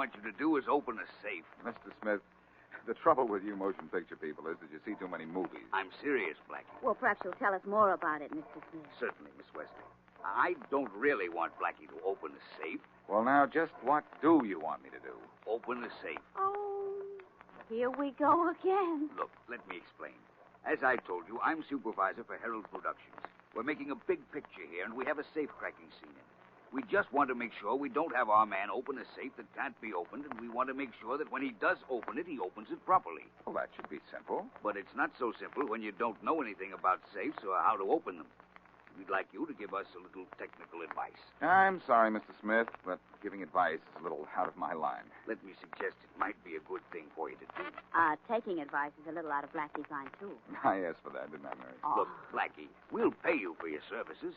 want you to do is open a safe. Mr. Smith, the trouble with you motion picture people is that you see too many movies. I'm serious, Blackie. Well, perhaps you'll tell us more about it, Mr. Smith. Certainly, Miss Wesley. I don't really want Blackie to open a safe. Well, now, just what do you want me to do? Open a safe. Oh, here we go again. Look, let me explain. As I told you, I'm supervisor for Herald Productions. We're making a big picture here, and we have a safe-cracking scene in it. We just want to make sure we don't have our man open a safe that can't be opened, and we want to make sure that when he does open it, he opens it properly. Well, that should be simple. But it's not so simple when you don't know anything about safes or how to open them. We'd like you to give us a little technical advice. I'm sorry, Mr. Smith, but giving advice is a little out of my line. Let me suggest it might be a good thing for you to do. Taking advice is a little out of Blackie's line, too. I asked for that, didn't I, Mary? Oh. Look, Blackie, we'll pay you for your services.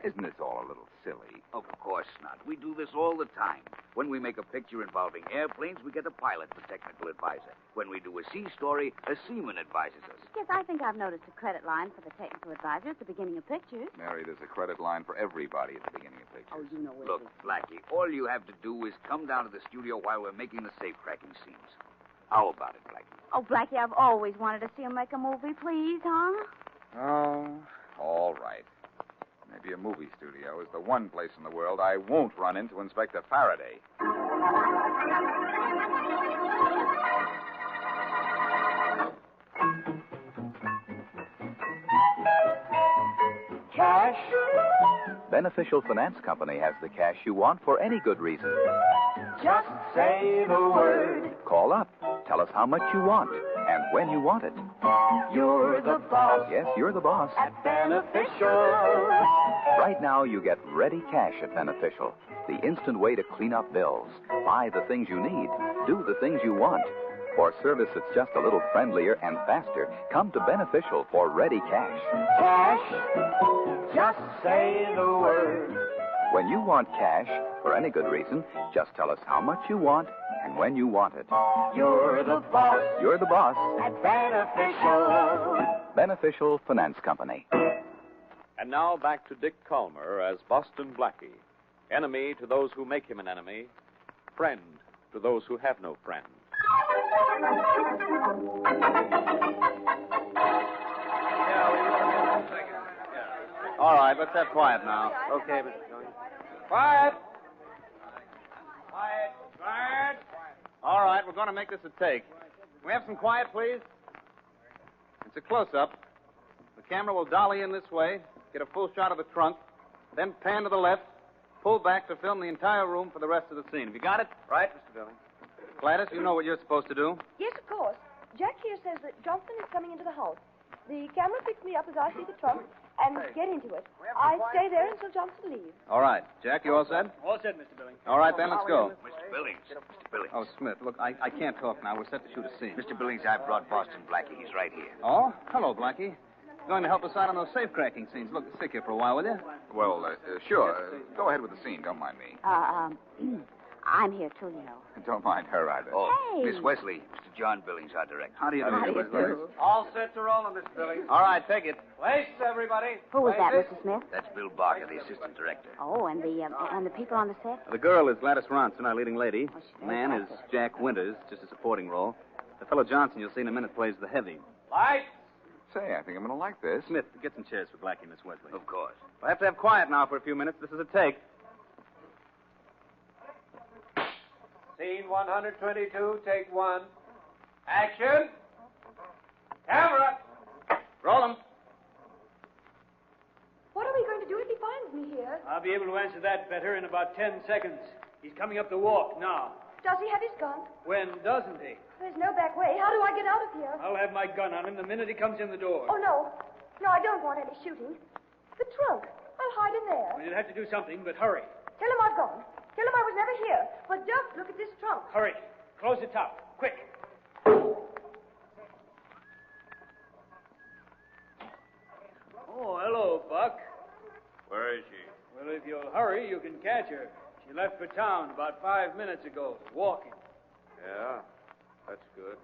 Isn't this all a little silly? Of course not. We do this all the time. When we make a picture involving airplanes, we get a pilot for technical advisor. When we do a sea story, a seaman advises us. Yes, I think I've noticed a credit line for the technical advisor at the beginning of pictures. Mary, there's a credit line for everybody at the beginning of pictures. Oh, you know it. Look, Blackie, all you have to do is come down to the studio while we're making the safe-cracking scenes. How about it, Blackie? Oh, Blackie, I've always wanted to see him make a movie, please, huh? Oh, all right. Maybe a movie studio is the one place in the world I won't run into Inspector Farraday. Cash? Beneficial Finance Company has the cash you want for any good reason. Just say the word. Call up. Tell us how much you want and when you want it. You're the boss. Yes, you're the boss. At Beneficial. Right now, you get ready cash at Beneficial. The instant way to clean up bills. Buy the things you need. Do the things you want. For service that's just a little friendlier and faster, come to Beneficial for ready cash. Cash? Just say the word. When you want cash, for any good reason, just tell us how much you want and when you want it. You're the boss. You're the boss. At Beneficial. Beneficial Finance Company. And now back to Dick Kollmar as Boston Blackie. Enemy to those who make him an enemy. Friend to those who have no friend. All right, let's have quiet now. Okay, Mr. Tony. Quiet! Quiet! Quiet! All right, we're going to make this a take. Can we have some quiet, please? It's a close-up. The camera will dolly in this way, get a full shot of the trunk, then pan to the left, pull back to film the entire room for the rest of the scene. Have you got it? Right, Mr. Billing. Gladys, you know what you're supposed to do. Yes, of course. Jack here says that Johnson is coming into the house. The camera picks me up as I see the trunk and get into it. I stay there until Johnson leaves. All right. Jack, you all set? All set, Mr. Billing. All right, then, let's go. Mr. Billings. Mr. Billings. Oh, Smith, look, I can't talk now. We're set to shoot a scene. Mr. Billings, I've brought Boston Blackie. He's right here. Oh? Hello, Blackie. Going to help us out on those safe-cracking scenes. Look, stick here for a while, will you? Well, sure. Go ahead with the scene. Don't mind me. I'm here, too, you know. Don't mind her either. Oh, Hey. Miss Wesley, Mr. John Billings, our director. How do you do? How do you do? All set to roll, Mr. Billings. All right, take it. Place, everybody. Who was that, Places. Mr. Smith? That's Bill Barker, the assistant director. Oh, and the people on the set? The girl is Gladys Ronson, our leading lady. Oh, she's The man is fantastic. Jack Winters, just a supporting role. The fellow Johnson you'll see in a minute plays the heavy. Light! Say, I think I'm going to like this. Smith, get some chairs for Blackie and Miss Wesley. Of course. We'll have to have quiet now for a few minutes. This is a take. Scene 122, take one. Action. Camera. Roll 'em. What are we going to do if he finds me here? I'll be able to answer that better in about 10 seconds. He's coming up the walk now. Does he have his gun? When doesn't he? There's no back way. How do I get out of here? I'll have my gun on him the minute he comes in the door. Oh, no. No, I don't want any shooting. The trunk. I'll hide in there. Well, you'll have to do something, but hurry. Tell him I've gone. Tell him I was never here. But just look at this trunk. Hurry. Close the top. Quick. Oh, hello, Buck. Where is she? Well, if you'll hurry, you can catch her. She left for town about 5 minutes ago, walking. Yeah, that's good.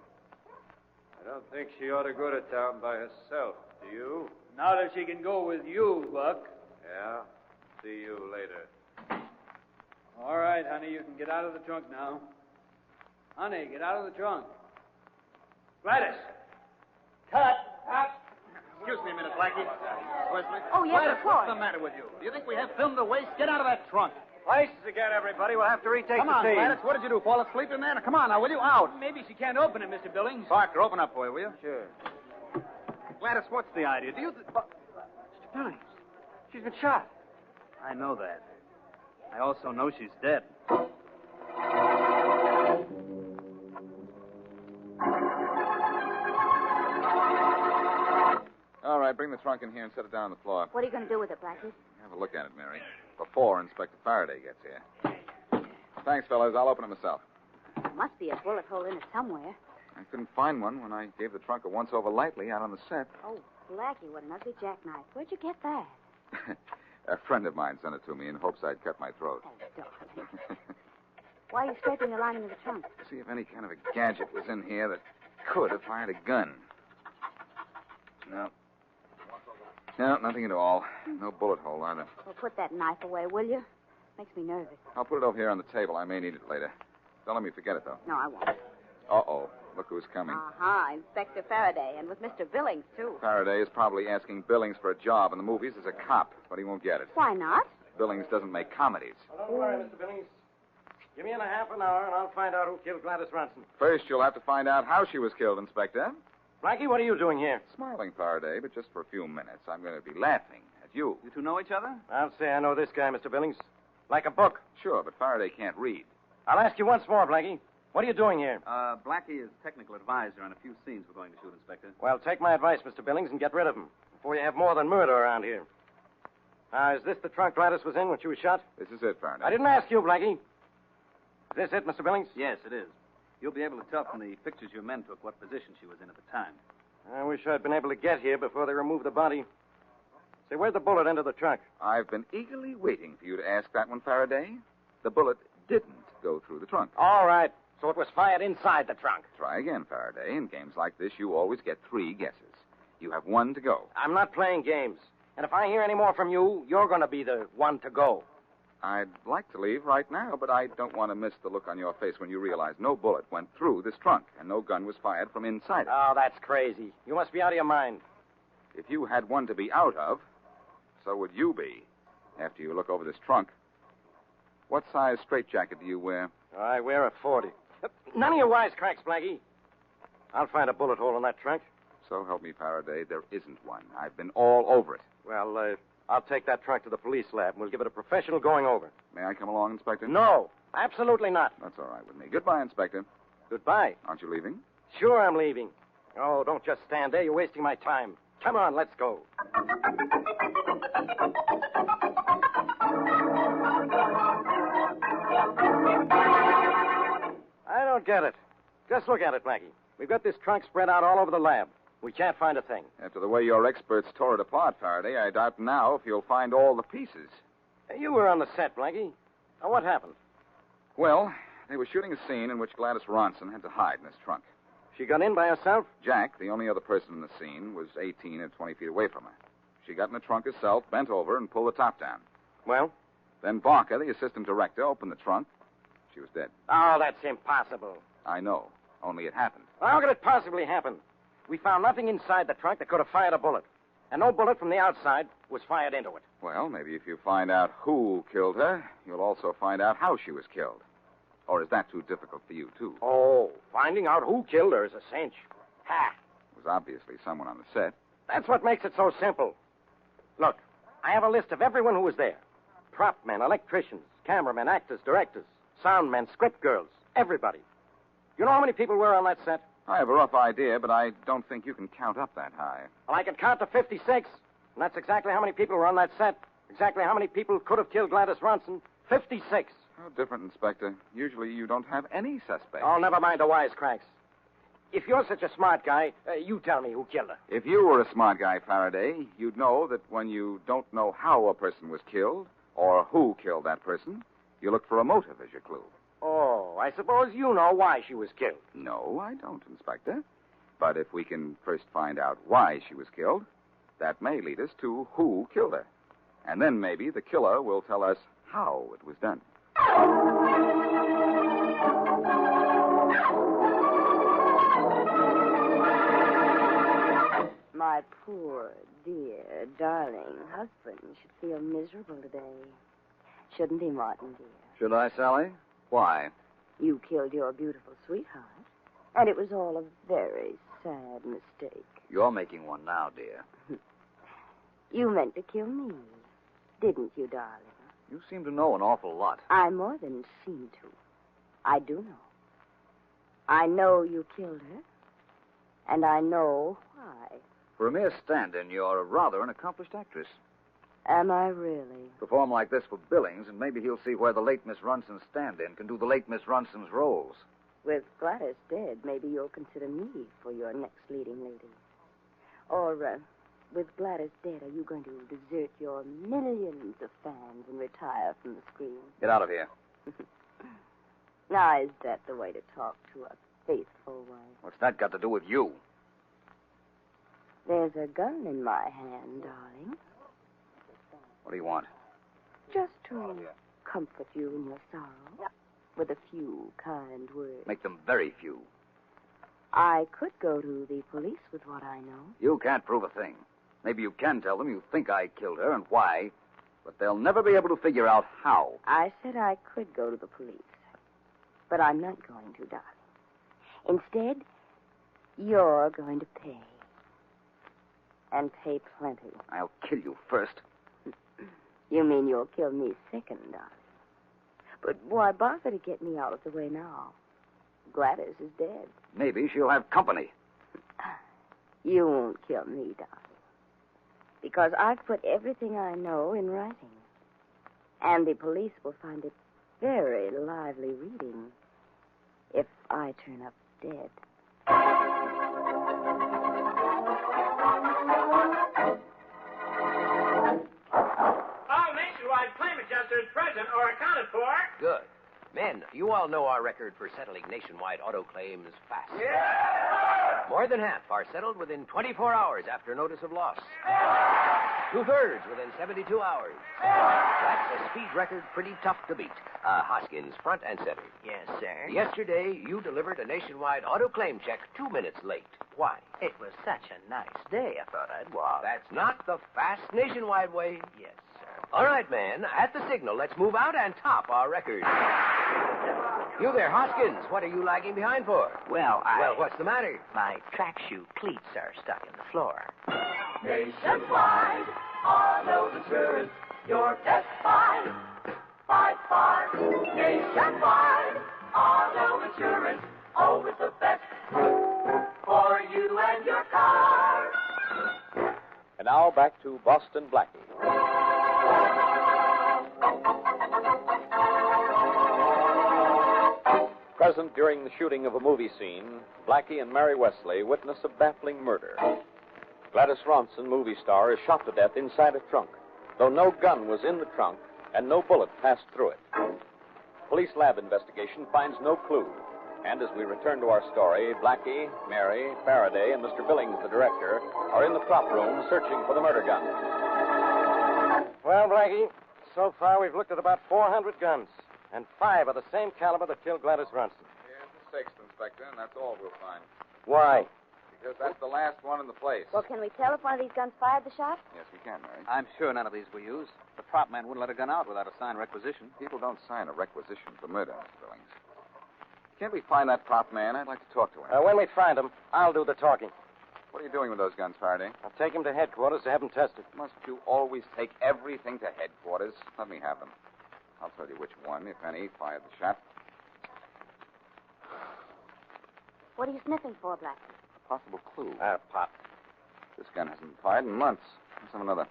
I don't think she ought to go to town by herself, do you? Not if she can go with you, Buck. Yeah, see you later. All right, honey, you can get out of the trunk now. Honey, get out of the trunk. Gladys! Cut! Excuse me a minute, Blackie. Wesley. Oh, yes, Gladys, of course. what's the matter with you? Do you think we have film to waste? Get out of that trunk. Places again, everybody. We'll have to retake Come on, Gladys. What did you do? Fall asleep in there? Now, come on, now, will you? Out. Maybe she can't open it, Mr. Billings. Parker, open up for you, will you? Sure. Gladys, what's the idea? Do you... Mr. Billings, she's been shot. I know that. I also know she's dead. All right, bring the trunk in here and set it down on the floor. What are you going to do with it, Blackie? Have a look at it, Mary. Before Inspector Farraday gets here. Thanks, fellas. I'll open it myself. There must be a bullet hole in it somewhere. I couldn't find one when I gave the trunk a once-over lightly out on the set. Oh, Blackie, what an ugly jackknife. Where'd you get that? A friend of mine sent it to me in hopes I'd cut my throat. Oh, darling. Why are you scraping the lining of the trunk? See if any kind of a gadget was in here that could have fired a gun. No. No, nothing at all. No bullet hole either. Well, put that knife away, will you? Makes me nervous. I'll put it over here on the table. I may need it later. Don't let me forget it, though. No, I won't. Uh-oh. Look who's coming. Uh-huh, Inspector Farraday, and with Mr. Billings, too. Farraday is probably asking Billings for a job in the movies as a cop, but he won't get it. Why not? Billings doesn't make comedies. Well, don't worry, Mr. Billings. Give me in a half an hour, and I'll find out who killed Gladys Ronson. First, you'll have to find out how she was killed, Inspector. Blackie, what are you doing here? Smiling, Farraday, but just for a few minutes. I'm going to be laughing at you. You two know each other? I'll say I know this guy, Mr. Billings. Like a book. Sure, but Farraday can't read. I'll ask you once more, Blackie. What are you doing here? Blackie is technical advisor on a few scenes we're going to shoot, Inspector. Well, take my advice, Mr. Billings, and get rid of him before you have more than murder around here. Now, is this the trunk Gladys was in when she was shot? This is it, Farraday. I didn't ask you, Blackie. Is this it, Mr. Billings? Yes, it is. You'll be able to tell from the pictures your men took what position she was in at the time. I wish I'd been able to get here before they removed the body. Say, where'd the bullet enter the trunk? I've been eagerly waiting for you to ask that one, Farraday. The bullet didn't go through the trunk. All right. So it was fired inside the trunk. Try again, Farraday. In games like this, you always get 3 guesses. You have 1 to go. I'm not playing games. And if I hear any more from you, you're going to be the one to go. I'd like to leave right now, but I don't want to miss the look on your face when you realize no bullet went through this trunk and no gun was fired from inside it. Oh, that's crazy. You must be out of your mind. If you had one to be out of, so would you be after you look over this trunk. What size straitjacket do you wear? I wear a 40. None of your wisecracks, Blackie. I'll find a bullet hole in that trunk. So help me, Farraday, there isn't one. I've been all over it. Well, I'll take that trunk to the police lab, and we'll give it a professional going over. May I come along, Inspector? No, absolutely not. That's all right with me. Goodbye, Inspector. Goodbye. Aren't you leaving? Sure, I'm leaving. Oh, don't just stand there. You're wasting my time. Come on, let's go. I don't get it. Just look at it, Blackie. We've got this trunk spread out all over the lab. We can't find a thing. After the way your experts tore it apart, Farraday, I doubt now if you'll find all the pieces. You were on the set, Blackie. Now, what happened? Well, they were shooting a scene in which Gladys Ronson had to hide in this trunk. She got in by herself? Jack, the only other person in the scene, was 18 and 20 feet away from her. She got in the trunk herself, bent over, and pulled the top down. Well? Then Barker, the assistant director, opened the trunk. She was dead. Oh, that's impossible. I know. Only it happened. Well, how could it possibly happen? We found nothing inside the trunk that could have fired a bullet. And no bullet from the outside was fired into it. Well, maybe if you find out who killed her, you'll also find out how she was killed. Or is that too difficult for you, too? Oh, finding out who killed her is a cinch. Ha! It was obviously someone on the set. That's what makes it so simple. Look, I have a list of everyone who was there. Prop men, electricians, cameramen, actors, directors, sound men, script girls, everybody. You know how many people were on that set? I have a rough idea, but I don't think you can count up that high. Well, I can count to 56. And that's exactly how many people were on that set. Exactly how many people could have killed Gladys Ronson. 56. How different, Inspector. Usually you don't have any suspects. Oh, never mind the wisecracks. If you're such a smart guy, you tell me who killed her. If you were a smart guy, Farraday, you'd know that when you don't know how a person was killed or who killed that person, you look for a motive as your clue. Oh, I suppose you know why she was killed. No, I don't, Inspector. But if we can first find out why she was killed, that may lead us to who killed her. And then maybe the killer will tell us how it was done. My poor, dear, darling husband should feel miserable today. Shouldn't he, Martin, dear? Should I, Sally? Why? You killed your beautiful sweetheart, and it was all a very sad mistake. You're making one now, dear. You meant to kill me, didn't you, darling? You seem to know an awful lot. I more than seem to. I do know. I know you killed her, and I know why. For a mere stand-in, you're rather an accomplished actress. Am I really? Perform like this for Billings, and maybe he'll see where the late Miss Runson's stand-in can do the late Miss Runson's roles. With Gladys dead, maybe you'll consider me for your next leading lady. Or, with Gladys dead, are you going to desert your millions of fans and retire from the screen? Get out of here. Now, is that the way to talk to a faithful wife? What's that got to do with you? There's a gun in my hand, darling. What do you want? Just to comfort you in your sorrow with a few kind words. Make them very few. I could go to the police with what I know. You can't prove a thing. Maybe you can tell them you think I killed her and why, but they'll never be able to figure out how. I said I could go to the police, but I'm not going to, darling. Instead, you're going to pay. And pay plenty. I'll kill you first. You mean you'll kill me second, darling? But why bother to get me out of the way now? Gladys is dead. Maybe she'll have company. You won't kill me, darling. Because I've put everything I know in writing. And the police will find it very lively reading if I turn up dead. Good. Men, you all know our record for settling nationwide auto claims fast. Yeah! More than half are settled within 24 hours after notice of loss. Two-thirds within 72 hours. That's a speed record pretty tough to beat. Hoskins, front and center. Yes, sir. Yesterday, you delivered a nationwide auto claim check 2 minutes late. Why? It was such a nice day, I thought I'd walk. That's not the fast nationwide way. Yes, sir. All right, man. At the signal, let's move out and top our record. You there, Hoskins. What are you lagging behind for? Well, Well, what's the matter? My track shoe cleats are stuck in the floor. Nationwide auto insurance, your best buy by far. Nationwide auto insurance, always the best for you and your car. And now back to Boston Blackie. Present during the shooting of a movie scene, Blackie and Mary Wesley witness a baffling murder. Gladys Ronson, movie star, is shot to death inside a trunk, though no gun was in the trunk and no bullet passed through it. Police lab investigation finds no clue, and as we return to our story, Blackie, Mary, Farraday, and Mr. Billings, the director, are in the prop room searching for the murder gun. Well, Blackie, so far we've looked at about 400 guns, and 5 are the same caliber that killed Gladys Ronson. Yeah, it's a 6th, Inspector, and that's all we'll find. Why? Because that's the last one in the place. Well, can we tell if one of these guns fired the shot? Yes, we can, Mary. I'm sure none of these were used. The prop man wouldn't let a gun out without a signed requisition. People don't sign a requisition for murder, Mr. Billings. Can't we find that prop man? I'd like to talk to him. When we find him, I'll do the talking. What are you doing with those guns, Faraday? I'll take him to headquarters to have them tested. Must you always take everything to headquarters? Let me have them. I'll tell you which one, if any, fired the shot. What are you sniffing for, Blackie? A possible clue. Pop. This gun hasn't been fired in months. Let's have another.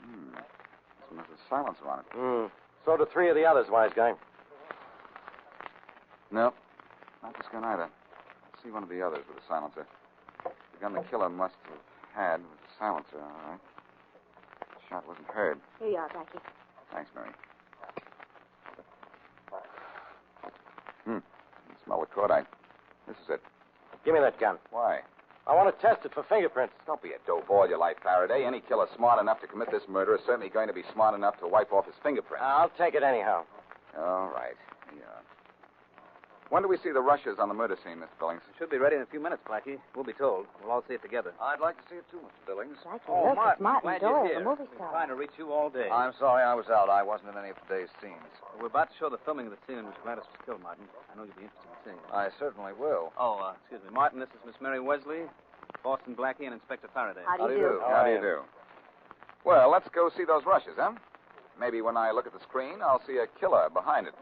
This one has a silencer on it. So do 3 of the others, wise guy. No, not this gun either. Let's see one of the others with a silencer. The gun the killer must have had with a silencer, all right. The shot wasn't heard. Here you are, Blackie. Thanks, Mary. You smell the cordite. This is it. Give me that gun. Why? I want to test it for fingerprints. Don't be a dope all your life, Faraday. Any killer smart enough to commit this murder is certainly going to be smart enough to wipe off his fingerprints. I'll take it anyhow. All right. Yeah. When do we see the rushes on the murder scene, Mr. Billings? It should be ready in a few minutes, Blackie. We'll be told. We'll all see it together. I'd like to see it too, Mr. Billings. Blackie, look, it's Martin glad Doyle, you're here. the movie We've been star. trying to reach you all day. I'm sorry I was out. I wasn't in any of today's scenes. We're about to show the filming of the scene in which Gladys was killed, Martin. I know you'll be interested in seeing it. I certainly will. Oh, excuse me. Martin, this is Miss Mary Wesley, Boston Blackie, and Inspector Farraday. How do you do? How do you do? Well, let's go see those rushes, huh? Maybe when I look at the screen, I'll see a killer behind it.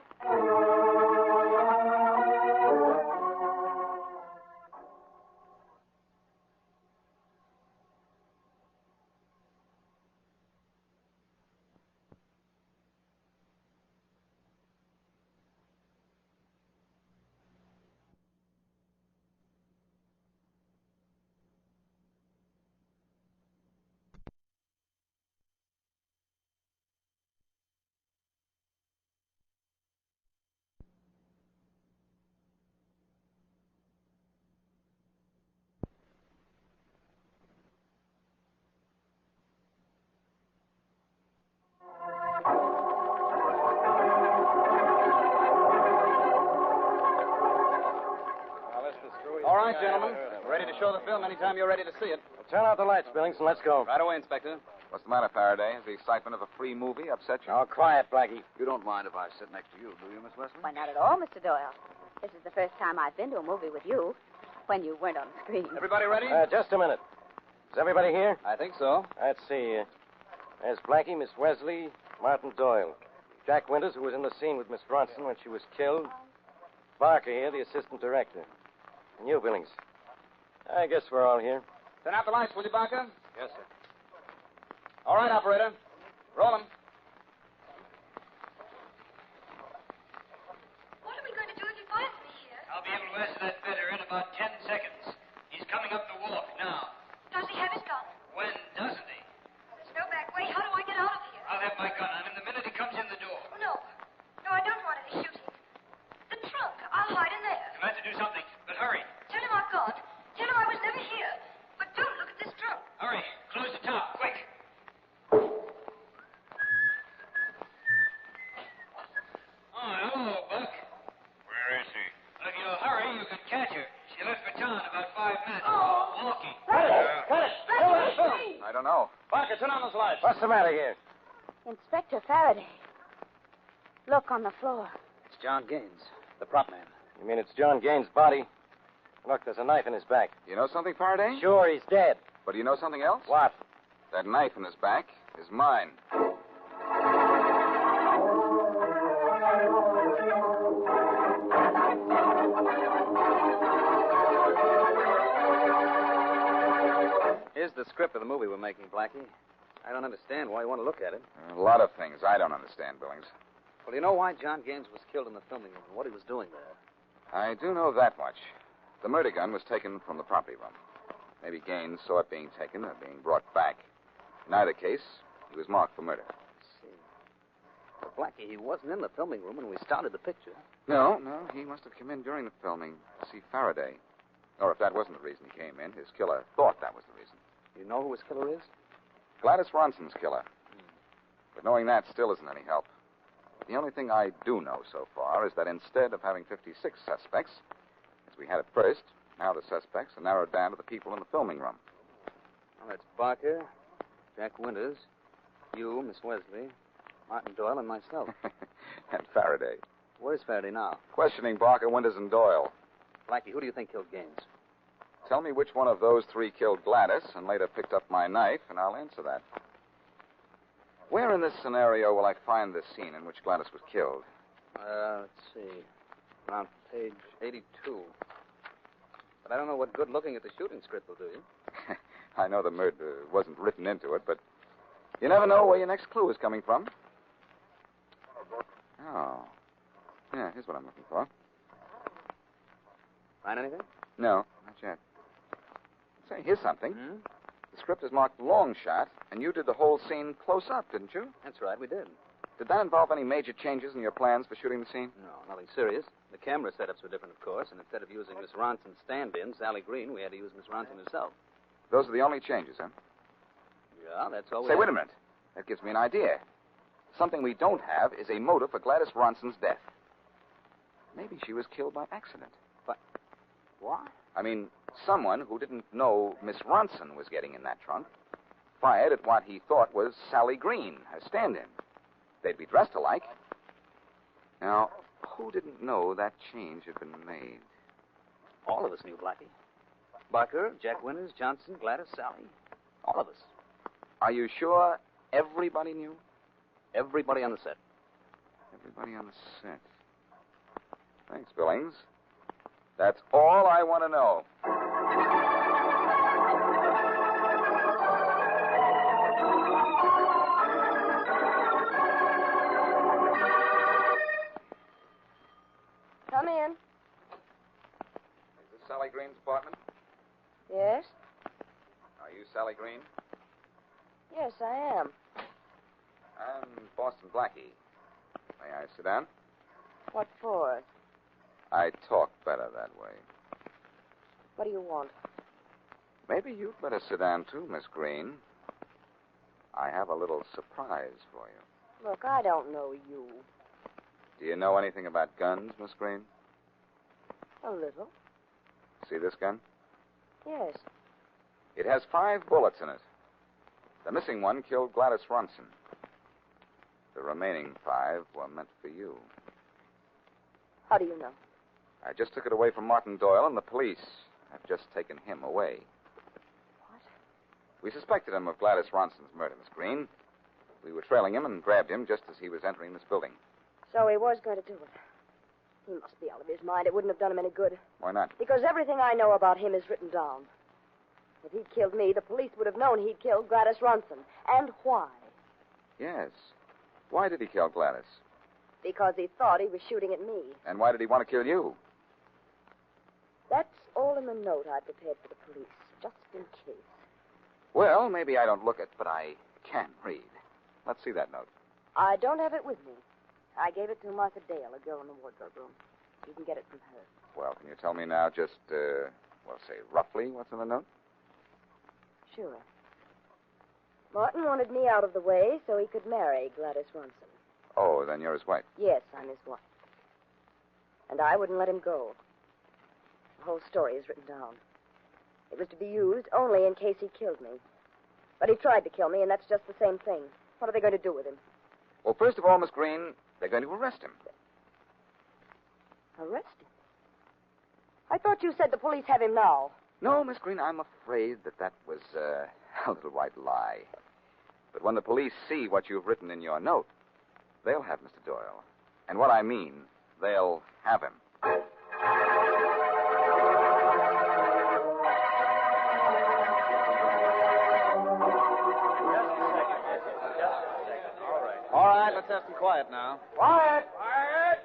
All right, gentlemen. Ready to show the film anytime you're ready to see it. Well, turn out the lights, Billings, and let's go. Right away, Inspector. What's the matter, Faraday? Has the excitement of a free movie upset you? Oh, quiet, Blackie. You don't mind if I sit next to you, do you, Miss Wesley? Why, not at all, Mr. Doyle. This is the first time I've been to a movie with you, when you weren't on the screen. Everybody ready? Just a minute. Is everybody here? I think so. Let's see. There's Blackie, Miss Wesley, Martin Doyle. Jack Winters, who was in the scene with Miss Bronson when she was killed. Barker here, the assistant director. And you, Billings. I guess we're all here. Turn out the lights, will you, Barker? Yes, sir. All right, operator. Roll 'em. What are we going to do if he finds me here? I'll be able to answer that better in about 10 seconds. He's coming up the walk now. Does he have his gun? When doesn't he? There's no back way. How do I get out of here? I'll have my gun on him the minute he comes in the door. No. No, I don't want any shooting. The trunk. I'll hide in there. You'll have to do something, but hurry. Tell him I've gone. Tell him I was never here. But don't look at this trunk. Hurry. Close the top, quick. Oh, hello, Buck. Where is he? Well, if you'll hurry, you can catch her. She left for town about 5 minutes. Walking. Cut it! I don't know. Barker, turn on those lights. What's the matter here? Inspector Farraday. Look on the floor. It's John Gaines, the prop man. You mean it's John Gaines' body? Look, there's a knife in his back. You know something, Faraday? Sure, he's dead. But do you know something else? What? That knife in his back is mine. Here's the script of the movie we're making, Blackie. I don't understand why you want to look at it. A lot of things I don't understand, Billings. Well, you know why John Gaines was killed in the filming room and what he was doing there? I do know that much. The murder gun was taken from the property room. Maybe Gaines saw it being taken or being brought back. In either case, he was marked for murder. See. Well, Blackie, he wasn't in the filming room when we started the picture. No, he must have come in during the filming to see Faraday. Or if that wasn't the reason he came in, his killer thought that was the reason. You know who his killer is? Gladys Ronson's killer. But knowing that still isn't any help. The only thing I do know so far is that instead of having 56 suspects, as we had at first, now the suspects are narrowed down to the people in the filming room. Well, that's Barker, Jack Winters, you, Miss Wesley, Martin Doyle, and myself. And Faraday. Where's Faraday now? Questioning Barker, Winters, and Doyle. Blackie, who do you think killed Gaines? Tell me which one of those three killed Gladys and later picked up my knife, and I'll answer that. Where in this scenario will I find the scene in which Gladys was killed? Let's see. Around page 82. But I don't know what good looking at the shooting script will do you. I know the murder wasn't written into it, but you never know where your next clue is coming from. Oh. Yeah, here's what I'm looking for. Find anything? No, not yet. Say, here's something. Hmm? The script is marked long shot, and you did the whole scene close up, didn't you? That's right, we did. Did that involve any major changes in your plans for shooting the scene? No, nothing serious. The camera setups were different, of course, and instead of using Miss Ronson's stand-in, Sally Green, we had to use Miss Ronson herself. Those are the only changes, huh? Yeah, that's all we Say, had. wait a minute. That gives me an idea. Something we don't have is a motive for Gladys Ronson's death. Maybe she was killed by accident. But what? I mean, someone who didn't know Miss Ronson was getting in that trunk fired at what he thought was Sally Green, her stand-in. They'd be dressed alike. Now, who didn't know that change had been made? All of us knew Blackie. Barker, Jack Winters, Johnson, Gladys, Sally. All of us. Are you sure everybody knew? Everybody on the set. Everybody on the set. Thanks, Billings. That's all I want to know. Come in. Is this Sally Green's apartment? Yes? Are you Sally Green? Yes, I am. I'm Boston Blackie. May I sit down? What for? I talk better that way. What do you want? Maybe you'd better sit down too, Miss Green. I have a little surprise for you. Look, I don't know you. Do you know anything about guns, Miss Green? A little. See this gun? Yes. It has 5 bullets in it. The missing one killed Gladys Ronson. The remaining 5 were meant for you. How do you know? I just took it away from Martin Doyle, and the police have just taken him away. What? We suspected him of Gladys Ronson's murder, Miss Green. We were trailing him and grabbed him just as he was entering this building. So he was going to do it. He must be out of his mind. It wouldn't have done him any good. Why not? Because everything I know about him is written down. If he'd killed me, the police would have known he'd killed Gladys Ronson. And why? Yes. Why did he kill Gladys? Because he thought he was shooting at me. And why did he want to kill you? That's all in the note I prepared for the police, just in case. Well, maybe I don't look it, but I can read. Let's see that note. I don't have it with me. I gave it to Martha Dale, a girl in the wardrobe room. You can get it from her. Well, can you tell me now just, say roughly what's in the note? Sure. Martin wanted me out of the way so he could marry Gladys Ronson. Oh, then you're his wife. Yes, I'm his wife. And I wouldn't let him go. The whole story is written down. It was to be used only in case he killed me. But he tried to kill me, and that's just the same thing. What are they going to do with him? Well, first of all, Miss Green, they're going to arrest him. Arrest him? I thought you said the police have him now. No, Miss Green, I'm afraid that was a little white lie. But when the police see what you've written in your note, they'll have Mr. Doyle. And what I mean, they'll have him. All right, let's have some quiet now. Quiet! Quiet!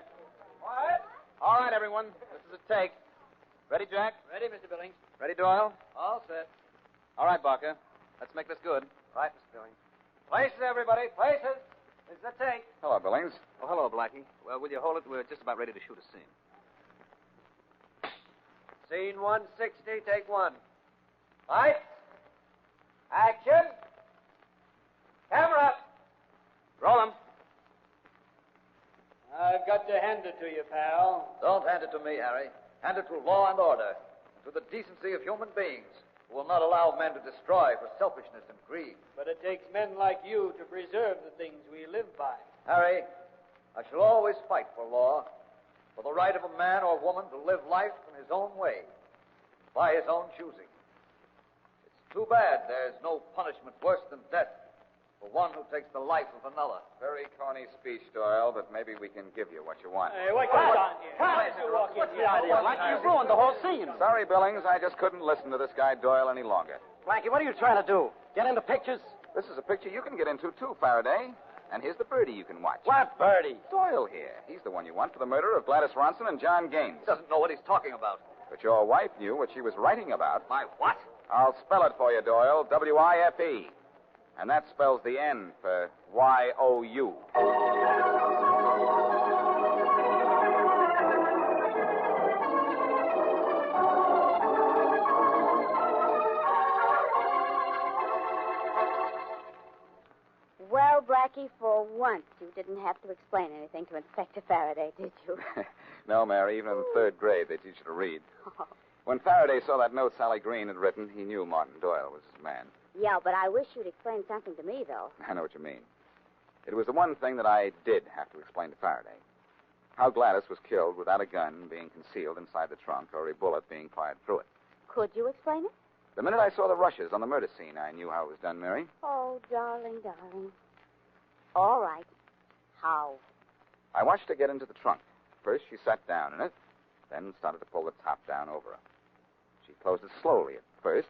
Quiet! All right, everyone. This is a take. Ready, Jack? Ready, Mr. Billings. Ready, Doyle? All set. All right, Barker. Let's make this good. Right, Mr. Billings. Places, everybody. Places. This is the take. Hello, Billings. Oh, hello, Blackie. Well, will you hold it? We're just about ready to shoot a scene. Scene 160, take 1. Lights. Action. Camera. Roll 'em. I've got to hand it to you, pal. Don't hand it to me, Harry. Hand it to law and order, and to the decency of human beings, who will not allow men to destroy for selfishness and greed. But it takes men like you to preserve the things we live by. Harry, I shall always fight for law, for the right of a man or woman to live life in his own way, by his own choosing. It's too bad there's no punishment worse than death for one who takes the life of another. Very corny speech, Doyle, but maybe we can give you what you want. Hey, what goes on here? Why did you walk in here? You've ruined the whole scene. Sorry, Billings, I just couldn't listen to this guy Doyle any longer. Blackie, what are you trying to do? Get into pictures? This is a picture you can get into, too, Faraday. And here's the birdie you can watch. What birdie? Doyle here. He's the one you want for the murder of Gladys Ronson and John Gaines. He doesn't know what he's talking about. But your wife knew what she was writing about. My what? I'll spell it for you, Doyle. W-I-F-E. And that spells the N for Y-O-U. Well, Blackie, for once you didn't have to explain anything to Inspector Farraday, did you? No, Mary, even in the third grade, they teach you to read. When Faraday saw that note Sally Green had written, he knew Martin Doyle was his man. Yeah, but I wish you'd explain something to me, though. I know what you mean. It was the one thing that I did have to explain to Faraday. How Gladys was killed without a gun being concealed inside the trunk or a bullet being fired through it. Could you explain it? The minute I saw the rushes on the murder scene, I knew how it was done, Mary. Oh, darling, darling. All right. How? I watched her get into the trunk. First, she sat down in it, then started to pull the top down over her. She closed it slowly at first,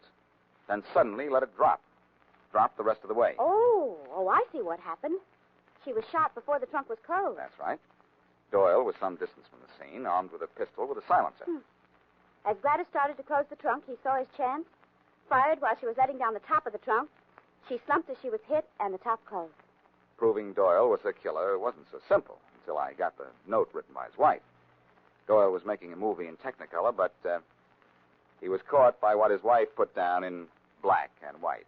then suddenly let it drop. Dropped the rest of the way. Oh, I see what happened. She was shot before the trunk was closed. That's right. Doyle was some distance from the scene, armed with a pistol with a silencer. As Gladys started to close the trunk, he saw his chance, fired while she was letting down the top of the trunk. She slumped as she was hit, and the top closed. Proving Doyle was the killer wasn't so simple until I got the note written by his wife. Doyle was making a movie in Technicolor, but he was caught by what his wife put down in black and white.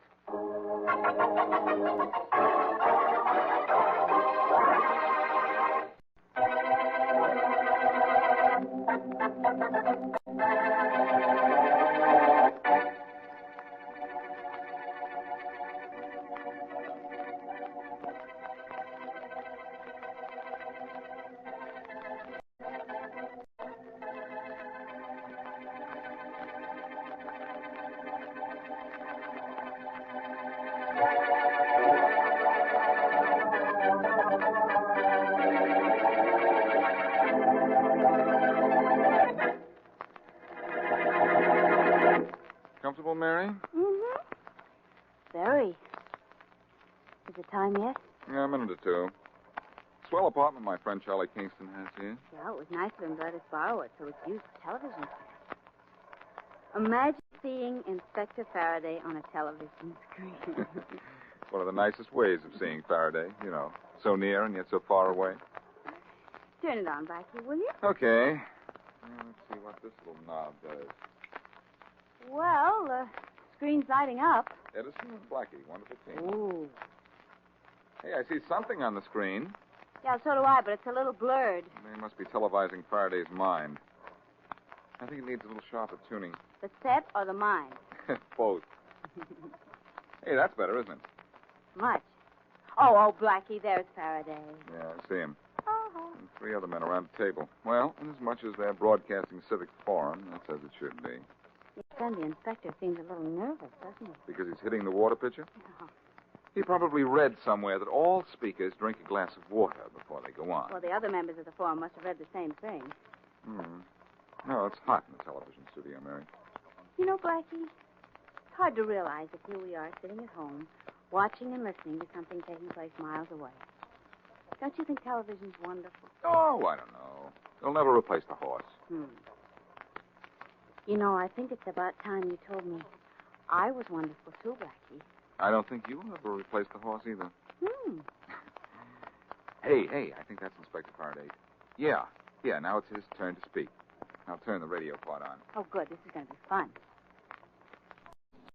Comfortable, Mary? Mm-hmm. Very. Is it time yet? Yeah, a minute or two. Swell apartment my friend Charlie Kingston has here. Yeah, it was nice of him to let us borrow it so we could use the television set. Imagine seeing Inspector Farraday on a television screen. One of the nicest ways of seeing Faraday, you know. So near and yet so far away. Turn it on, Blackie, will you? Okay. Let's see what this little knob does. Well, the screen's lighting up. Edison and Blackie, 1 to 15. Ooh. Hey, I see something on the screen. Yeah, so do I, but it's a little blurred. They must be televising Faraday's mind. I think it needs a little sharper tuning. The set or the mind? Both. Hey, that's better, isn't it? Much. Oh, Blackie, there's Farraday. Yeah, I see him. Oh. And 3 other men around the table. Well, inasmuch as they're broadcasting civic forum, that's as it should be. Your friend, the inspector, seems a little nervous, doesn't he? Because he's hitting the water pitcher? No. He probably read somewhere that all speakers drink a glass of water before they go on. Well, the other members of the forum must have read the same thing. No, it's hot in the television studio, Mary. You know, Blackie, it's hard to realize that here we are sitting at home, watching and listening to something taking place miles away. Don't you think television's wonderful? Oh, I don't know. It'll never replace the horse. You know, I think it's about time you told me I was wonderful too, Blackie. I don't think you'll ever replace the horse either. Hey, I think that's Inspector Farraday. Yeah, now it's his turn to speak. I'll turn the radio part on. Oh, good. This is going to be fun.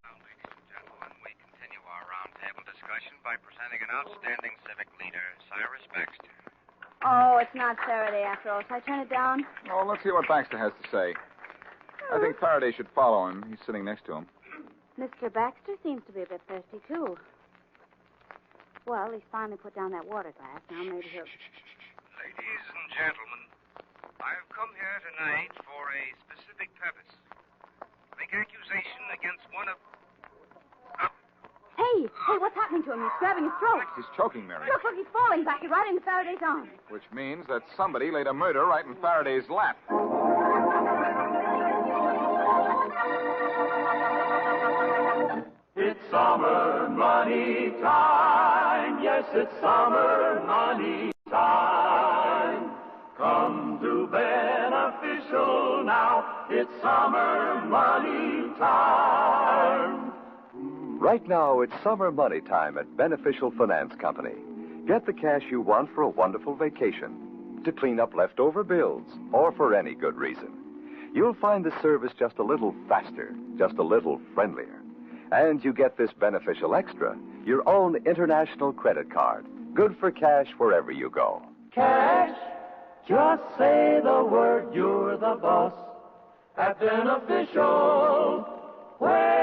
Now, ladies and gentlemen, we continue our roundtable discussion by presenting an outstanding civic leader, Cyrus Baxter. Oh, it's not Faraday after all. Shall I turn it down? Oh, let's hear what Baxter has to say. I think Faraday should follow him. He's sitting next to him. Mr. Baxter seems to be a bit thirsty, too. Well, he's finally put down that water glass. Now maybe he'll... Ladies and gentlemen, I have come here tonight for a specific purpose. Make accusation against one of... Hey, what's happening to him? He's grabbing his throat. He's choking, Mary. Look, he's falling back right into Faraday's arms. Which means that somebody laid a murder right in Faraday's lap. It's summer money time. Yes, it's summer money time. Come to Beneficial now. It's summer money time. Right now, it's summer money time at Beneficial Finance Company. Get the cash you want for a wonderful vacation, to clean up leftover bills, or for any good reason. You'll find the service just a little faster, just a little friendlier. And you get this beneficial extra, your own international credit card, good for cash wherever you go. Cash, just say the word, you're the boss. At Beneficial, where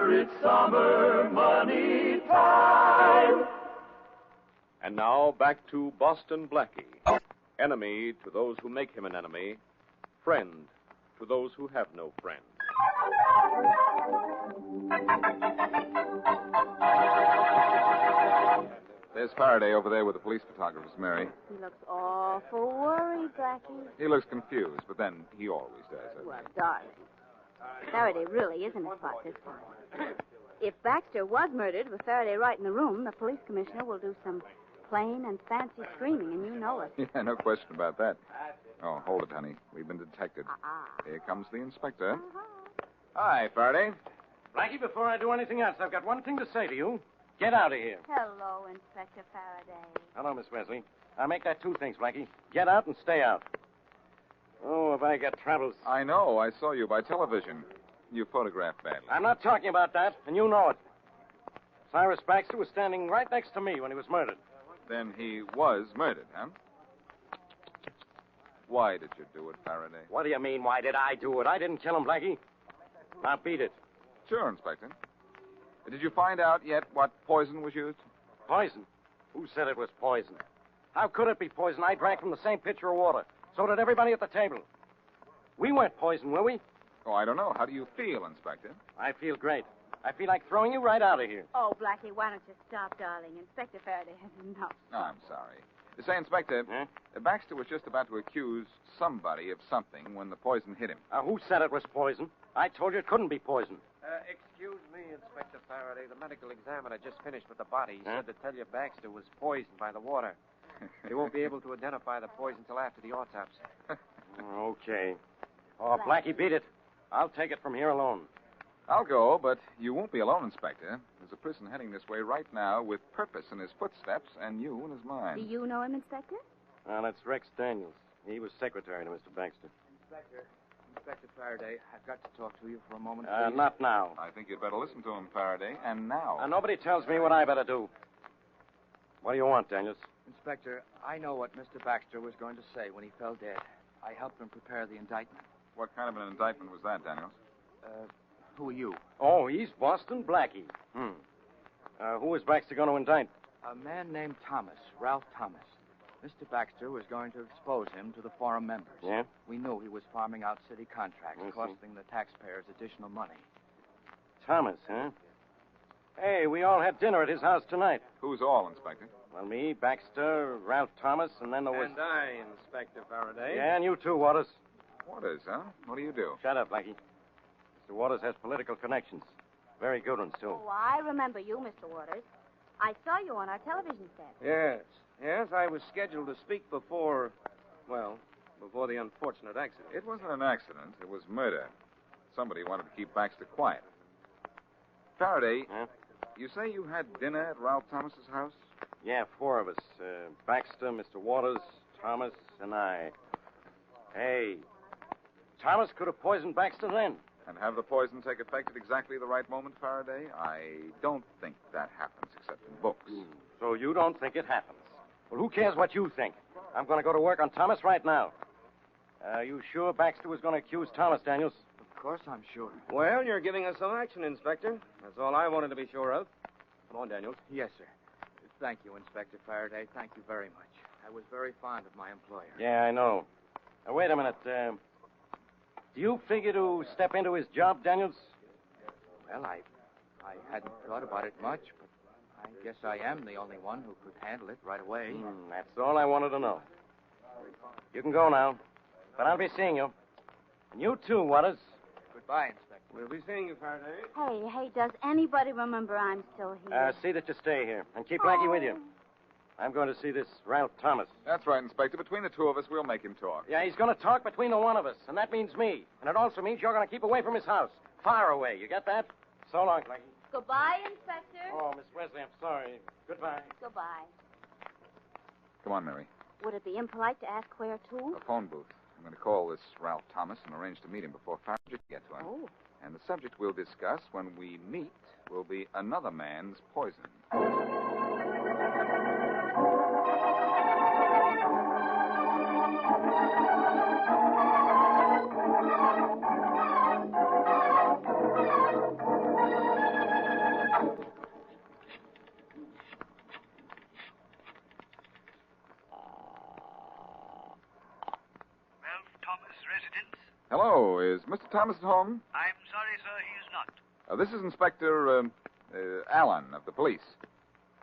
it's summer money time. And now back to Boston Blackie. Enemy to those who make him an enemy. Friend to those who have no friend. There's Faraday over there with the police photographers, Mary. He looks awful worried, Blackie. He looks confused, but then he always does. Well, darling. Faraday really isn't a spot this time. If Baxter was murdered with Faraday right in the room, the police commissioner will do some plain and fancy screaming, and you know it. Yeah, no question about that. Oh, hold it, honey. We've been detected. Here comes the inspector. Hi, Faraday. Blackie, before I do anything else, I've got one thing to say to you. Get out of here. Hello, Inspector Farraday. Hello, Miss Wesley. I'll make that two things, Blackie. Get out and stay out. Oh, have I got troubles. I know. I saw you by television. You photographed badly. I'm not talking about that, and you know it. Cyrus Baxter was standing right next to me when he was murdered. Then he was murdered, huh? Why did you do it, Faraday? What do you mean, why did I do it? I didn't kill him, Blackie. Now beat it. Sure, Inspector. Did you find out yet what poison was used? Poison? Who said it was poison? How could it be poison? I drank from the same pitcher of water. So did everybody at the table. We weren't poisoned, were we? Oh, I don't know. How do you feel, Inspector? I feel great. I feel like throwing you right out of here. Oh, Blackie, why don't you stop, darling? Inspector Farraday has enough. No, I'm sorry. Say, Inspector, Baxter was just about to accuse somebody of something when the poison hit him. Who said it was poison? I told you it couldn't be poison. Excuse me, Inspector Farraday. The medical examiner just finished with the body. He said to tell you Baxter was poisoned by the water. They won't be able to identify the poison till after the autopsy. Okay. Oh, Blackie, beat it. I'll take it from here alone. I'll go, but you won't be alone, Inspector. There's a person heading this way right now with purpose in his footsteps and you in his mind. Do you know him, Inspector? That's Rex Daniels. He was secretary to Mr. Baxter. Inspector Farraday, I've got to talk to you for a moment, please. Not now. I think you'd better listen to him, Faraday, and now. Nobody tells me what I better do. What do you want, Daniels? Inspector, I know what Mr. Baxter was going to say when he fell dead. I helped him prepare the indictment. What kind of an indictment was that, Daniels? Who are you? Oh, he's Boston Blackie. Who is Baxter going to indict? A man named Thomas, Ralph Thomas. Mr. Baxter was going to expose him to the forum members. Yeah? We knew he was farming out city contracts, costing the taxpayers additional money. Thomas, huh? Hey, we all had dinner at his house tonight. Who's all, Inspector? Well, me, Baxter, Ralph Thomas, and then there was... And I, Inspector Farraday. Yeah, and you too, Waters. Waters, huh? What do you do? Shut up, Blackie. Mr. Waters has political connections. Very good ones, too. Oh, I remember you, Mr. Waters. I saw you on our television set. Yes, I was scheduled to speak before the unfortunate accident. It wasn't an accident. It was murder. Somebody wanted to keep Baxter quiet. Faraday, you say you had dinner at Ralph Thomas's house? Yeah, 4 of us. Baxter, Mr. Waters, Thomas, and I. Hey, Thomas could have poisoned Baxter then. And have the poison take effect at exactly the right moment, Faraday? I don't think that happens except in books. So you don't think it happens? Well, who cares what you think? I'm going to go to work on Thomas right now. You sure Baxter was going to accuse Thomas, Daniels? Of course I'm sure. Well, you're giving us some action, Inspector. That's all I wanted to be sure of. Come on, Daniels. Yes, sir. Thank you, Inspector Farraday. Thank you very much. I was very fond of my employer. Yeah, I know. Now, wait a minute. Do you figure to step into his job, Daniels? Well, I hadn't thought about it much, but I guess I am the only one who could handle it right away. That's all I wanted to know. You can go now, but I'll be seeing you. And you too, Waters. Goodbye, Inspector. We'll be seeing you, Faraday. Hey, does anybody remember I'm still here? See that you stay here, and keep Blackie with you. I'm going to see this Ralph Thomas. That's right, Inspector. Between the two of us, we'll make him talk. Yeah, he's going to talk between the one of us, and that means me. And it also means you're going to keep away from his house. Far away. You get that? So long, Blackie. Goodbye, Inspector. Oh, Miss Wesley, I'm sorry. Goodbye. Goodbye. Come on, Mary. Would it be impolite to ask where to? A phone booth. I'm going to call this Ralph Thomas and arrange to meet him before Farraday gets to him. Oh. And the subject we'll discuss when we meet will be another man's poison. Hello, is Mr. Thomas at home? I'm sorry, sir, he is not. This is Inspector Allen of the police.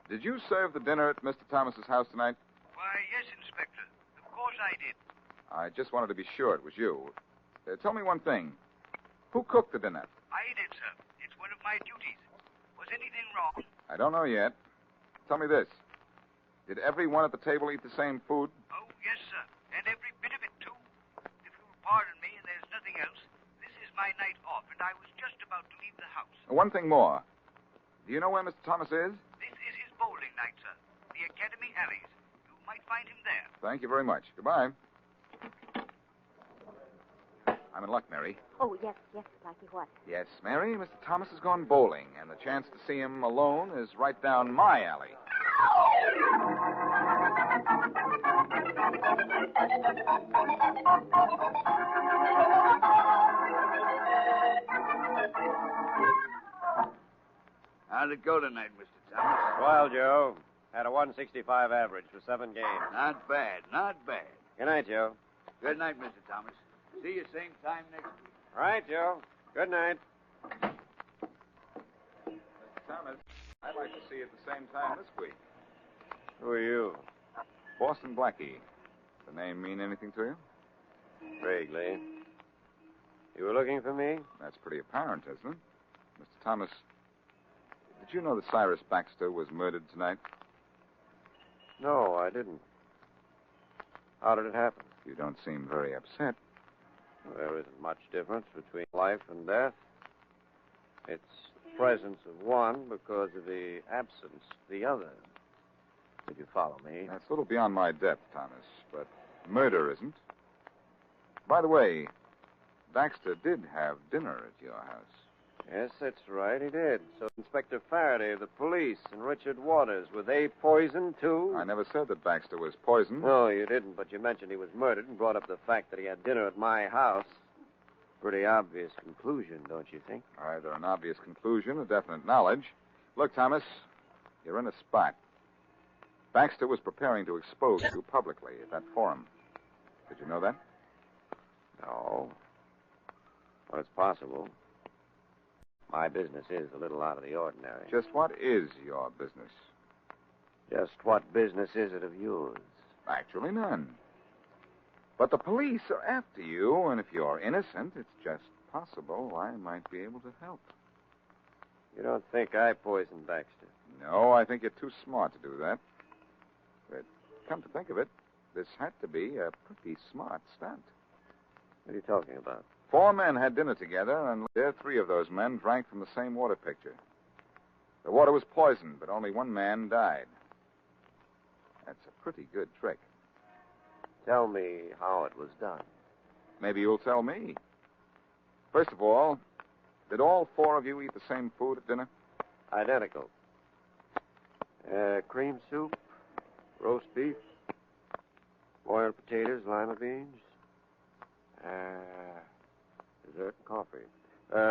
Did you serve the dinner at Mr. Thomas's house tonight? Why, yes, Inspector. Of course I did. I just wanted to be sure it was you. Tell me one thing. Who cooked the dinner? I did, sir. It's one of my duties. Was anything wrong? I don't know yet. Tell me this. Did everyone at the table eat the same food? Oh, yes, sir. And every bit of it, too. If you'll pardon me and there's nothing else, this is my night off, and I was just about to leave the house. One thing more. Do you know where Mr. Thomas is? This is his bowling night, sir. The Academy Alleys. You might find him there. Thank you very much. Goodbye. I'm in luck, Mary. Oh, yes, Blackie, what? Yes, Mary, Mr. Thomas has gone bowling, and the chance to see him alone is right down my alley. How'd it go tonight, Mr. Thomas? Well, Joe. Had a 165 average for 7 games. Not bad, not bad. Good night, Joe. Good night, Mr. Thomas. See you same time next week. All right, Joe. Good night. Mr. Thomas, I'd like to see you at the same time this week. Who are you? Boston Blackie. The name mean anything to you? Vaguely. You were looking for me? That's pretty apparent, isn't it? Mr. Thomas, did you know that Cyrus Baxter was murdered tonight? No, I didn't. How did it happen? You don't seem very upset. There isn't much difference between life and death. It's the presence of one because of the absence of the other. Did you follow me? That's a little beyond my depth, Thomas, but murder isn't. By the way, Baxter did have dinner at your house. Yes, that's right, he did. So Inspector Farraday of the police and Richard Waters, were they poisoned, too? I never said that Baxter was poisoned. No, you didn't, but you mentioned he was murdered and brought up the fact that he had dinner at my house. Pretty obvious conclusion, don't you think? Either an obvious conclusion or definite knowledge. Look, Thomas, you're in a spot. Baxter was preparing to expose you publicly at that forum. Did you know that? No. Well, it's possible. My business is a little out of the ordinary. Just what is your business? Just what business is it of yours? Actually, none. But the police are after you, and if you're innocent, it's just possible I might be able to help. You don't think I poisoned Baxter? No, I think you're too smart to do that. But come to think of it, this had to be a pretty smart stunt. What are you talking about? 4 men had dinner together, and there 3 of those men drank from the same water pitcher. The water was poisoned, but only 1 man died. That's a pretty good trick. Tell me how it was done. Maybe you'll tell me. First of all, did all 4 of you eat the same food at dinner? Identical. Cream soup, roast beef, boiled potatoes, lima beans, dessert and coffee.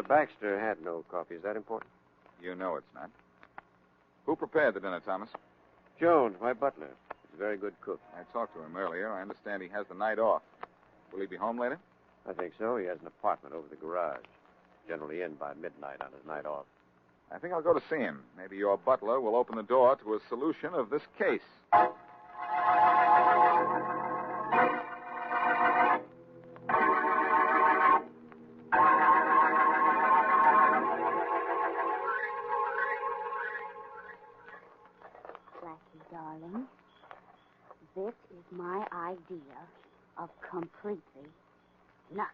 Baxter had no coffee. Is that important? You know it's not. Who prepared the dinner, Thomas? Jones, my butler. He's a very good cook. I talked to him earlier. I understand he has the night off. Will he be home later? I think so. He has an apartment over the garage. Generally in by midnight on his night off. I think I'll go to see him. Maybe your butler will open the door to a solution of this case. Blackie, darling, this is my idea of completely nothing.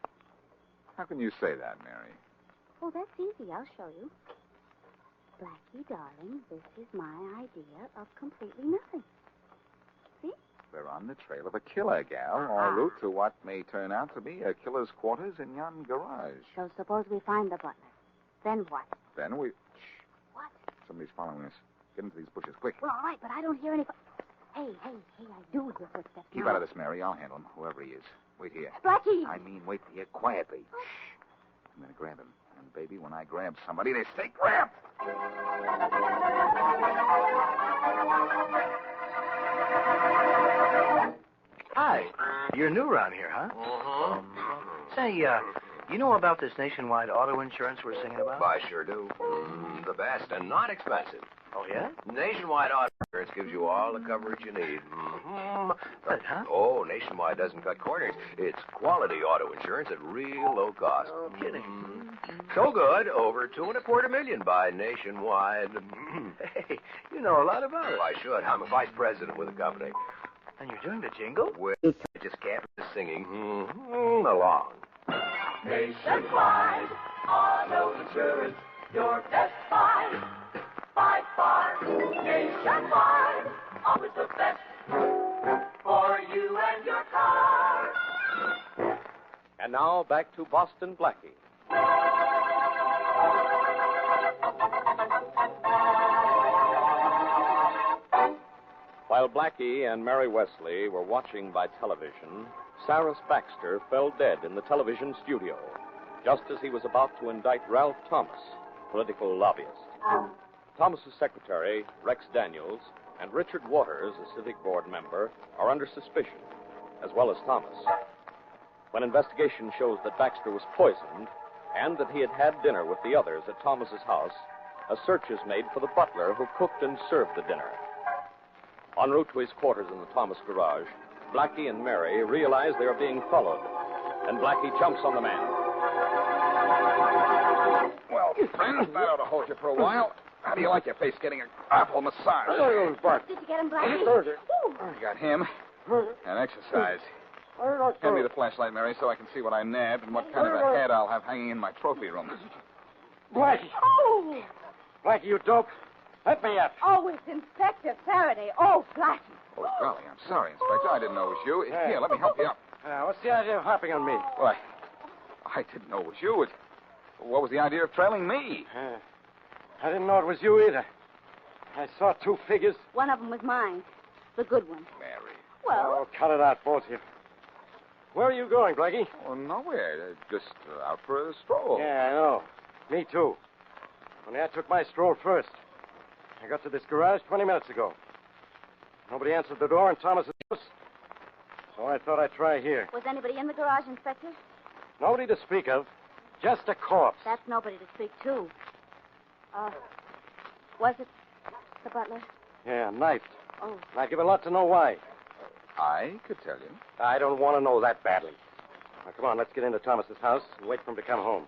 How can you say that, Mary? Oh, that's easy. I'll show you. Blackie, darling, this is my idea of completely nothing. See? We're on the trail of a killer, gal, en route to what may turn out to be a killer's quarters in yon garage. So suppose we find the butler. Then what? Then we... Shh. What? Somebody's following us. Get into these bushes, quick. Well, all right, but I don't hear any... Hey, I do hear footsteps Keep now. out of this, Mary. I'll handle him, whoever he is. Wait here. Blackie! I mean, wait here quietly. Shh. I'm going to grab him. And, baby, when I grab somebody, they stay grabbed. Hi. You're new around here, huh? Say, you know about this nationwide auto insurance we're singing about? I sure do. The best and not expensive. Oh, yeah? Nationwide auto insurance gives you all the coverage you need. Huh? Oh, Nationwide doesn't cut corners. It's quality auto insurance at real low cost. Oh, kidding. So good, over $2.25 million by Nationwide. Hey, you know a lot about it. I should. I'm a vice president with the company. And you're doing the jingle? Well, I just can't resist singing along. Nationwide auto insurance, your best buy by far. Nationwide, always the best for you and your car. And now back to Boston Blackie. While Blackie and Mary Wesley were watching by television, Cyrus Baxter fell dead in the television studio, just as he was about to indict Ralph Thomas, political lobbyist. Thomas's secretary, Rex Daniels, and Richard Waters, a civic board member, are under suspicion, as well as Thomas. When investigation shows that Baxter was poisoned and that he had had dinner with the others at Thomas's house, a search is made for the butler who cooked and served the dinner. En route to his quarters in the Thomas garage, Blackie and Mary realize they are being followed, and Blackie jumps on the man. Well, friends, that ought to hold you for a while. How do you like your face getting an apple massage? Did you get him, Blackie? I got him. And exercise. Hand me the flashlight, Mary, so I can see what I nabbed and what kind of a head I'll have hanging in my trophy room. Blackie! Oh! Blackie, you dope. Let me up. Oh, it's Inspector Farraday. Oh, Blackie. Oh, golly, I'm sorry, Inspector. I didn't know it was you. Here, let me help you up. What's the idea of hopping on me? Well, I didn't know it was you. What was the idea of trailing me? I didn't know it was you either. I saw two figures. One of them was mine. The good one. Mary. Well... Oh, cut it out, both of you. Where are you going, Blackie? Oh, nowhere. Just out for a stroll. Yeah, I know. Me too. Only I took my stroll first. I got to this garage 20 minutes ago. Nobody answered the door in Thomas's house, so I thought I'd try here. Was anybody in the garage, Inspector? Nobody to speak of. Just a corpse. That's nobody to speak to. Was it the butler? Yeah, knifed. Oh. And I'd give a lot to know why. I could tell you. I don't want to know that badly. Now, come on, let's get into Thomas's house and wait for him to come home.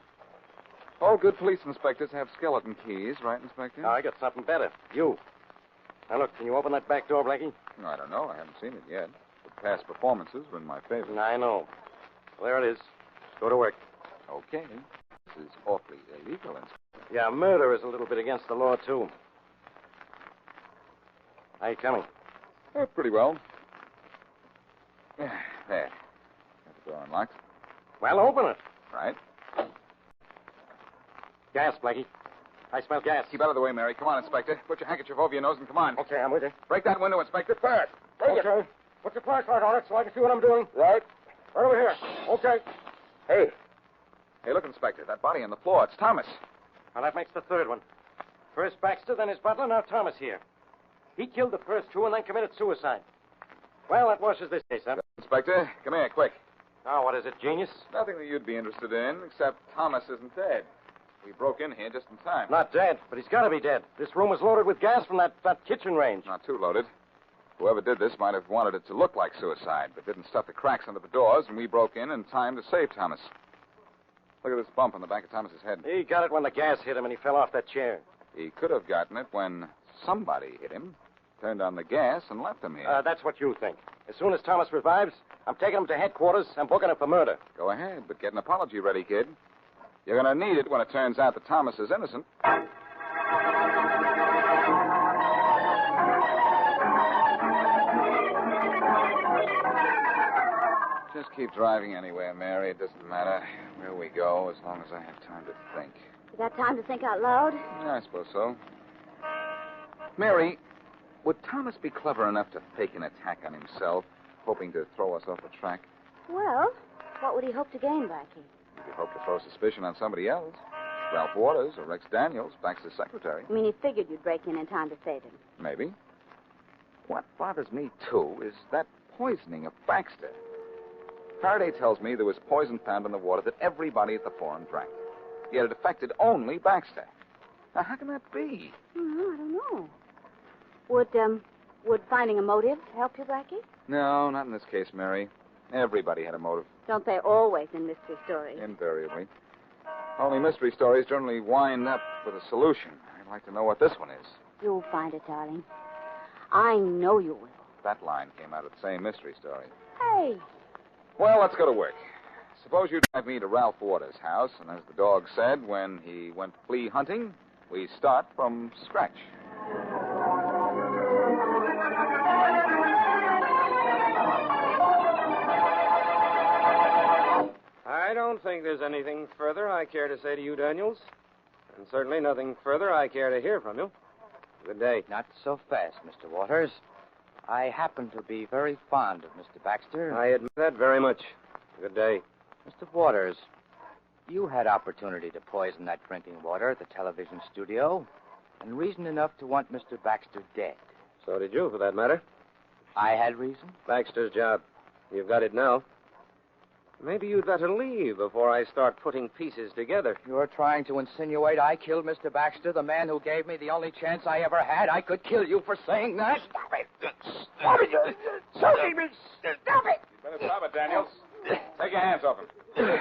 All good police inspectors have skeleton keys, right, Inspector? Now, I got something better. You. Now, look, can you open that back door, Blackie? No, I don't know. I haven't seen it yet. But past performances were in my favor. I know. Well, there it is. Go to work. Okay. This is awfully illegal, Inspector. Yeah, murder is a little bit against the law, too. How you coming? Pretty well. There. Got the door unlocked. Well, open it. Right. Gas, Blackie. I smell gas. Keep out of the way, Mary. Come on, Inspector. Put your handkerchief over your nose and come on. Okay, I'm with you. Break that window, Inspector. Fast. Break it. Okay. Put your flashlight on it so I can see what I'm doing. Right. Right over here. Okay. Hey. Hey, look, Inspector. That body on the floor. It's Thomas. Now, that makes the third one. First Baxter, then his butler, now Thomas here. He killed the first two and then committed suicide. Well, that washes this case, huh? Inspector, come here, quick. Now, what is it, genius? Nothing that you'd be interested in, except Thomas isn't dead. We broke in here just in time. Not dead, but he's got to be dead. This room was loaded with gas from that kitchen range. Not too loaded. Whoever did this might have wanted it to look like suicide, but didn't stuff the cracks under the doors, and we broke in time to save Thomas. Look at this bump on the back of Thomas's head. He got it when the gas hit him and he fell off that chair. He could have gotten it when somebody hit him, turned on the gas, and left him here. That's what you think. As soon as Thomas revives, I'm taking him to headquarters and booking him for murder. Go ahead, but get an apology ready, kid. You're going to need it when it turns out that Thomas is innocent. keep driving anywhere, Mary. It doesn't matter where we go as long as I have time to think. You got time to think out loud? Yeah, I suppose so. Mary, would Thomas be clever enough to fake an attack on himself, hoping to throw us off the track? Well, what would he hope to gain, Blackie? He could hope to throw suspicion on somebody else. Ralph Waters or Rex Daniels, Baxter's secretary. I mean, he figured you'd break in time to save him. Maybe. What bothers me, too, is that poisoning of Baxter. Faraday tells me there was poison found in the water that everybody at the forum drank. Yet it affected only Baxter. Now, how can that be? I don't know. Would finding a motive help you, Blackie? No, not in this case, Mary. Everybody had a motive. Don't they always in mystery stories? Invariably. Only mystery stories generally wind up with a solution. I'd like to know what this one is. You'll find it, darling. I know you will. That line came out of the same mystery story. Hey. Well, let's go to work. Suppose you drive me to Ralph Waters' house, and as the dog said when he went flea hunting, we start from scratch. I don't think there's anything further I care to say to you, Daniels. And certainly nothing further I care to hear from you. Good day. Not so fast, Mr. Waters. I happen to be very fond of Mr. Baxter. I admit that very much. Good day. Mr. Waters, you had opportunity to poison that drinking water at the television studio, and reason enough to want Mr. Baxter dead. So did you, for that matter. I had reason? Baxter's job. You've got it now. Maybe you'd better leave before I start putting pieces together. You're trying to insinuate I killed Mr. Baxter, the man who gave me the only chance I ever had? I could kill you for saying that? Stop it! Stop it! Stop it! Stop it! You better stop it, Daniels. Take your hands off him.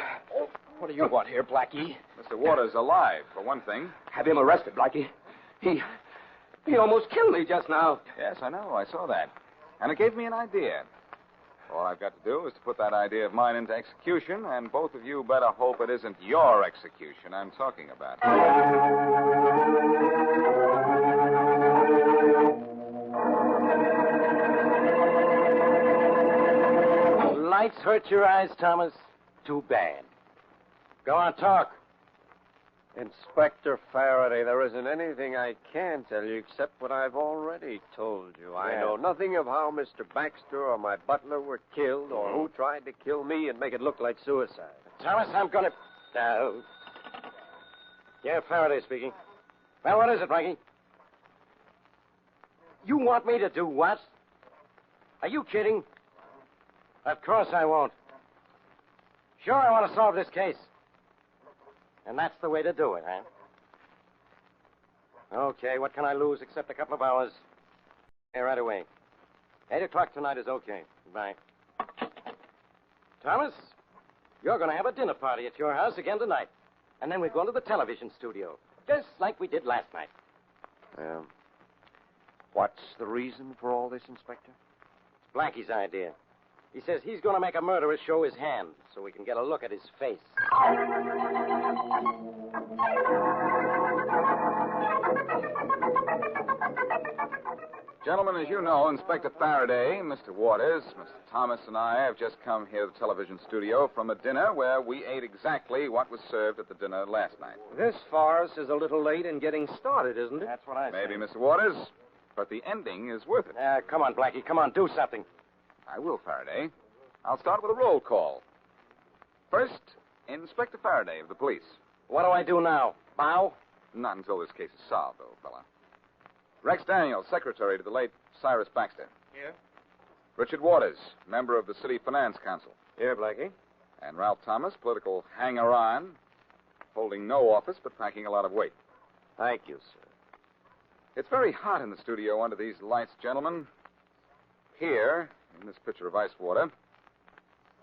What do you want here, Blackie? Mr. Waters alive, for one thing. Have him arrested, Blackie. He almost killed me just now. Yes, I know. I saw that. And it gave me an idea. All I've got to do is to put that idea of mine into execution, and both of you better hope it isn't your execution I'm talking about. Lights hurt your eyes, Thomas? Too bad. Go on, talk. Inspector Farraday, there isn't anything I can tell you except what I've already told you. I know nothing of how Mr. Baxter or my butler were killed or who tried to kill me and make it look like suicide. Thomas, I'm going to... Yeah, Faraday speaking. Well, what is it, Blackie? You want me to do what? Are you kidding? Of course I won't. Sure, I want to solve this case. And that's the way to do it, huh? Okay, what can I lose except a couple of hours? Hey, right away. 8 o'clock tonight is okay. Goodbye. Thomas, you're going to have a dinner party at your house again tonight. And then we're going to the television studio, just like we did last night. What's the reason for all this, Inspector? It's Blackie's idea. He says he's going to make a murderer show his hand so we can get a look at his face. Gentlemen, as you know, Inspector Farraday, Mr. Waters, Mr. Thomas, and I have just come here to the television studio from a dinner where we ate exactly what was served at the dinner last night. This farce is a little late in getting started, isn't it? That's what I Maybe, Mr. Waters, but the ending is worth it. Come on, Blackie. Come on, do something. I will, Farraday. I'll start with a roll call. First, Inspector Farraday of the police. What do I do now? Bow? Not until this case is solved, old fella. Rex Daniels, secretary to the late Cyrus Baxter. Here. Richard Waters, member of the City Finance Council. Here, Blackie. And Ralph Thomas, political hanger-on, holding no office but packing a lot of weight. Thank you, sir. It's very hot in the studio under these lights, gentlemen. Here, in this pitcher of ice water,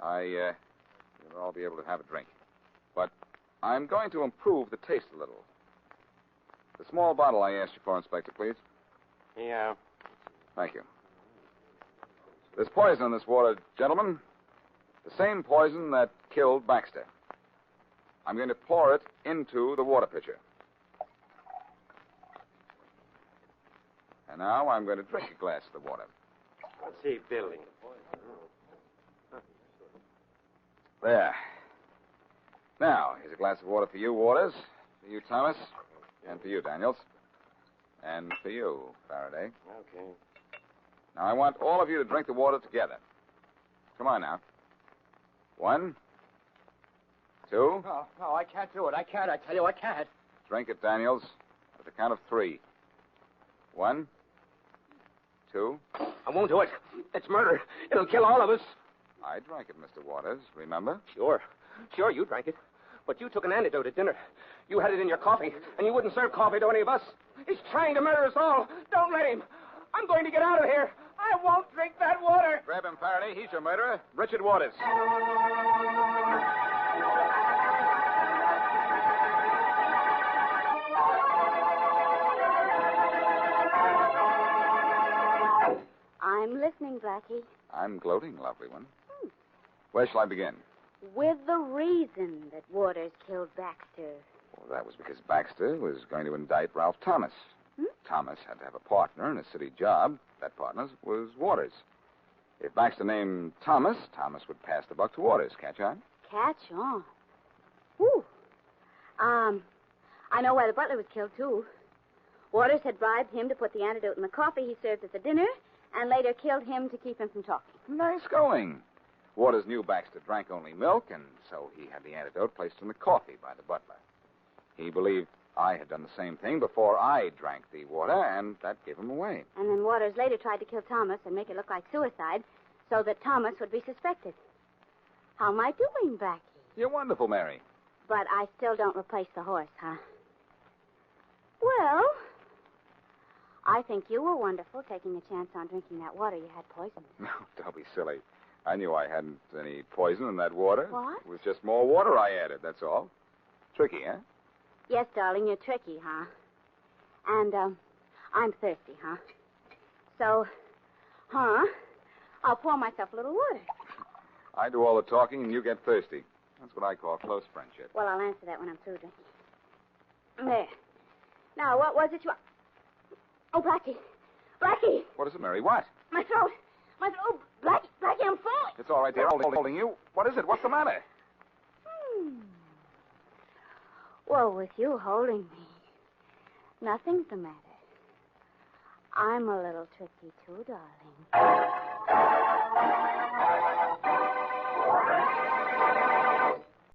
you'll all be able to have a drink. But I'm going to improve the taste a little. The small bottle I asked you for, Inspector, please. Yeah. Thank you. There's poison in this water, gentlemen. The same poison that killed Baxter. I'm going to pour it into the water pitcher. And now I'm going to drink a glass of the water. Let's see, Billy. There. Now, here's a glass of water for you, Waters. For you, Thomas. And for you, Daniels. And for you, Faraday. Okay. Now, I want all of you to drink the water together. Come on now. 1, 2. No, I can't do it. I can't. I tell you, I can't. Drink it, Daniels. At the count of 3. 1, 2. I won't do it. It's murder. It'll kill all of us. I drank it, Mr. Waters. Remember? Sure, you drank it. But you took an antidote at dinner. You had it in your coffee, and you wouldn't serve coffee to any of us. He's trying to murder us all. Don't let him. I'm going to get out of here. I won't drink that water. Grab him, Faraday. He's your murderer. Richard Waters. I'm listening, Blackie. I'm gloating, lovely one. Where shall I begin? With the reason that Waters killed Baxter. Well, that was because Baxter was going to indict Ralph Thomas. Thomas had to have a partner in a city job. That partner was Waters. If Baxter named Thomas, Thomas would pass the buck to Waters. Catch on? Catch on. Whew. I know why the butler was killed, too. Waters had bribed him to put the antidote in the coffee he served at the dinner, and later killed him to keep him from talking. Nice going. Waters knew Baxter drank only milk, and so he had the antidote placed in the coffee by the butler. He believed I had done the same thing before I drank the water, and that gave him away. And then Waters later tried to kill Thomas and make it look like suicide so that Thomas would be suspected. How am I doing, Blackie? You're wonderful, Mary. But I still don't replace the horse, huh? Well, I think you were wonderful taking a chance on drinking that water you had poisoned. No, don't be silly. I knew I hadn't any poison in that water. What? It was just more water I added, that's all. Tricky, huh? Yes, darling, you're tricky, huh? And, I'm thirsty, huh? So, I'll pour myself a little water. I do all the talking and you get thirsty. That's what I call close friendship. Well, I'll answer that when I'm through drinking. There. Now, what was it you... Oh, Blackie. Blackie! What is it, Mary? What? My throat. Oh, Blackie, I'm falling. It's all right, dear. Holding you. What is it? What's the matter? Well, with you holding me, nothing's the matter. I'm a little tricky, too, darling.